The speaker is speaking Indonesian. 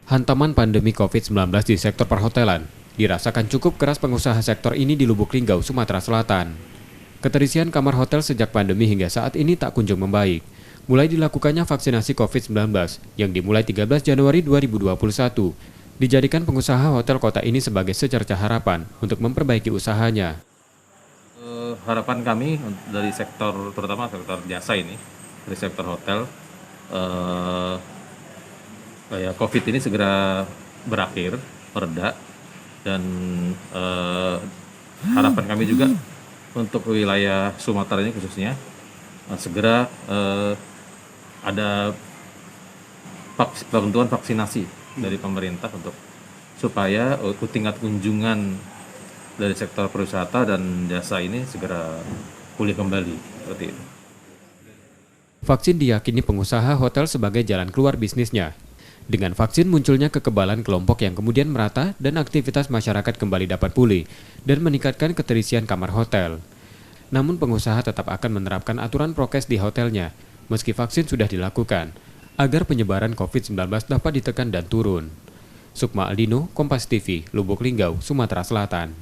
Hantaman pandemi COVID-19 di sektor perhotelan dirasakan cukup keras pengusaha sektor ini di Lubuk Linggau, Sumatera Selatan. Keterisian kamar hotel sejak pandemi hingga saat ini tak kunjung membaik. Mulai dilakukannya vaksinasi COVID-19 yang dimulai 13 Januari 2021, dijadikan pengusaha hotel kota ini sebagai secerca harapan untuk memperbaiki usahanya. Harapan kami dari sektor, terutama sektor jasa ini, dari sektor hotel, COVID ini segera berakhir, mereda, dan harapan kami juga untuk wilayah Sumatera ini khususnya segera ada bantuan vaksinasi dari pemerintah supaya tingkat kunjungan dari sektor pariwisata dan jasa ini segera pulih kembali seperti itu. Vaksin diyakini pengusaha hotel sebagai jalan keluar bisnisnya. Dengan vaksin munculnya kekebalan kelompok yang kemudian merata dan aktivitas masyarakat kembali dapat pulih dan meningkatkan keterisian kamar hotel. Namun pengusaha tetap akan menerapkan aturan prokes di hotelnya meski vaksin sudah dilakukan agar penyebaran COVID-19 dapat ditekan dan turun. Sukma Aldino, Kompas TV, Lubuk Linggau, Sumatera Selatan.